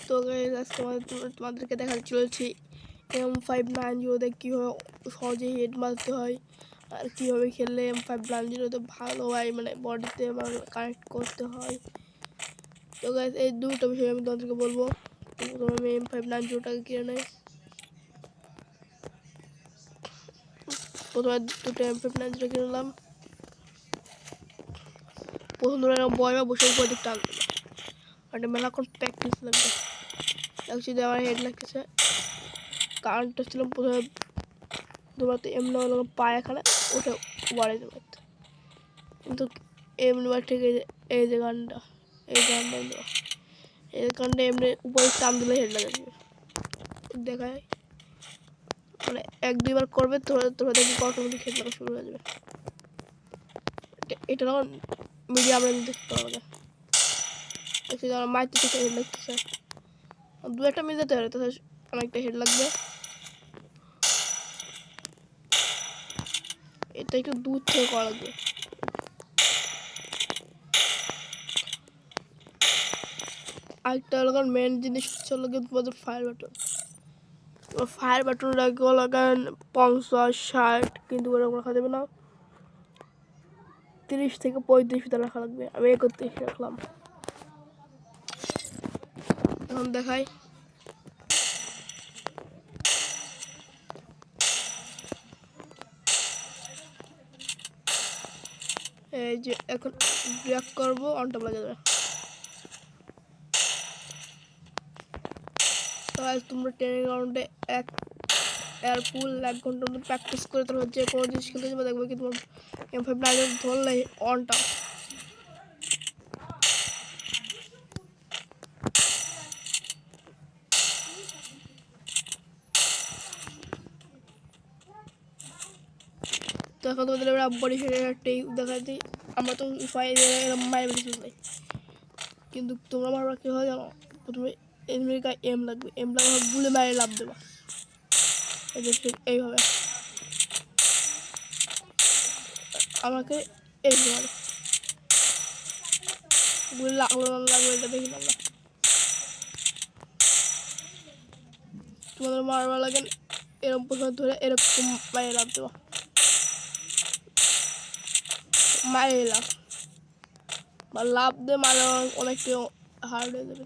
তো গাইস আজকে তোমাদেরকে দেখাতে চলেছি M590 কীভাবে সহজে হেড মারতে হয় আর কীভাবে খেললে M590 ভালো হয়, মানে বডিতে কানেক্ট করতে হয়। তো গাইস এই দুটো বিষয় আমি তোমাদেরকে বলবো। প্রথমে আমি M590টাকে কিনে নেই। প্রথমে দুটো M590 কিনে নিলাম। প্রথম ধরে বয়মে বসে উপর দিক টান দেবো, আর মেলাক্ষণ প্র্যাকটিস লাগবে। অ্যাকচুয়ালি আমার হেড লাগতেছে, কারেন্টটা ছিল প্রথমে দৌড়াতে এমনি হলো পায়ে এখানে ওঠে বাড়াই দেবো, কিন্তু এমনি ঠিক এই যে গানটা এমনি উপরে টান দিলে হেড লাগে দেখায়, মানে এক দুইবার করবে তোরা দেখবি অটোমেটিক হেড লাগা শুরু হয়ে যাবে। এটা না মিডিয়াম রেঞ্জ দেখতে হবে, আমার মাইতে থেকে হেড লাগতেছে, দু একটা মিল যেতে পারে তাহলে অনেকটা হেড লাগবে। এটা একটু দূর থেকে করা লাগবে। আরেকটা হলো মেন জিনিস হলো তোমাদের ফায়ার বাটন রাখবো লাগান 50-60, কিন্তু ওরকম রাখা যাবে না, 30 থেকে 35 ভিতরে রাখা লাগবে। আমি 31 রাখলাম। এখন দেখাই, এই যে এখন ব্রেক করবো, অনটা বাজে যাবে। তোমরা ট্রেনিং গ্রাউন্ডে ফুল 1 ঘন্টা মতো প্র্যাকটিস করে তারপর যে কোনো জিনিস খেলতে যাবে, দেখবে কি তোমার M590 ধরলে অনটা তো এখন তোমাদের বডি ফেটে দেখা দিই। আমরা তো এরকম মায়ের বেশি যাই, কিন্তু তোমরা মারবা কী হয় জানো, প্রথমে এনিমির গায়ে এম লাগবে, গুলে মারে লাভ দেবা এইভাবে। আমাকে এই মারে গুলে লাগলো না লাগলো এটা দেখি না। তোমাদের মারবা লাগেন এরকম প্রথমে ধরে এরকম মারে লাভ দেবা, মারে লাভ বা লাভ দিয়ে মারা অনেকটা হার্ড হয়ে যাবে।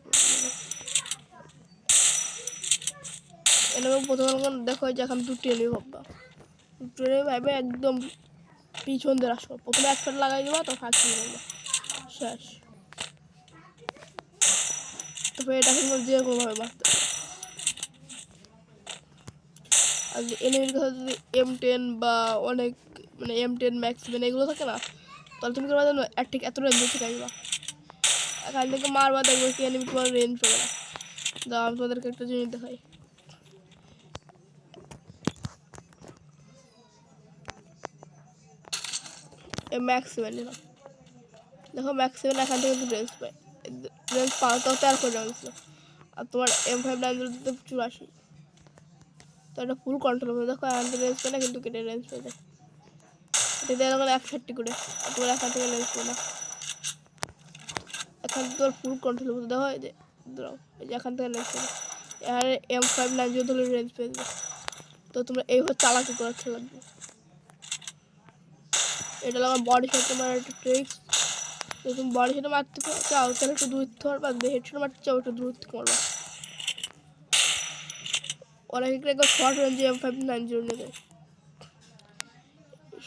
এরকম প্রথমে দেখো যে এখন দুটো এনে ভাববা, ট্রেনে ভাবে একদম পিছন দিয়ে আসো, প্রথমে এক ফেট লাগাই দেবা, তো ফাঁকি দেবো শেষ। তারপরে এটা কিন্তু যে কোনোভাবে মারতে হবে। আর এনিমির কাছে যদি M10 বা অনেক মানে M10 ম্যাক্স এগুলো থাকে না, তাহলে তুমি করবা জানো ঠিক এত রেঞ্জ থেকে আসবা, এখান থেকে মারবা দেখবে কি এনিমি তোমার রেঞ্জ পাবে না। দাও আমি তোমাদেরকে একটা জিনিস দেখাই, ম্যাক্স 7 নিলাম, দেখো ম্যাক্স 7 এখান থেকে কিন্তু রেঞ্জ পায়, রেঞ্জ পাওয়া তো 13 করে ছিল, আর তোমার M590 84, তো এটা ফুল কন্ট্রোল হবে। দেখো এখান থেকে রেঞ্জ পায় না, কিন্তু কেটে রেঞ্জ পেয়ে যায়, এটা দেওয়া গেলে 160 করে, আর তোমার এখান থেকে রেঞ্জ পায় না, এখান থেকে তোর ফুল কন্ট্রোল হবে। দেখো এই যে ধরো এই যে এখান থেকে রেঞ্জ পেয়ে যায়, এখানে M590 ধরে রেঞ্জ পেয়ে যাবে। তো তোমরা এইভাবে চালাকি করার লাগবে। এটা আমার বডি শট তোমার একটা ট্রিক্স, তো তুমি বডি শটে মারতে চাও তাহলে একটু দূর থেকে মারবা, হেড শটে মারতে চাও একটু দূর থেকে মারবা। অনেকে একদম শর্ট রেঞ্জে M590 নেবে,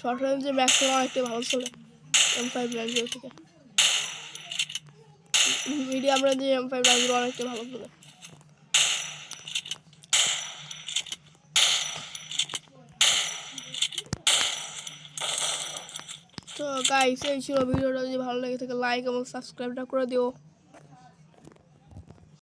শর্ট রেঞ্জে ম্যাক্সিমাম অনেকটাই ভালো চলে M590 থেকে, মিডিয়াম রেঞ্জে M590 অনেকটাই ভালো চলে। তো গাইস এই ছিল ভিডিওটা, যদি ভালো লেগে থাকে লাইক এবং সাবস্ক্রাইবটা করে দিও।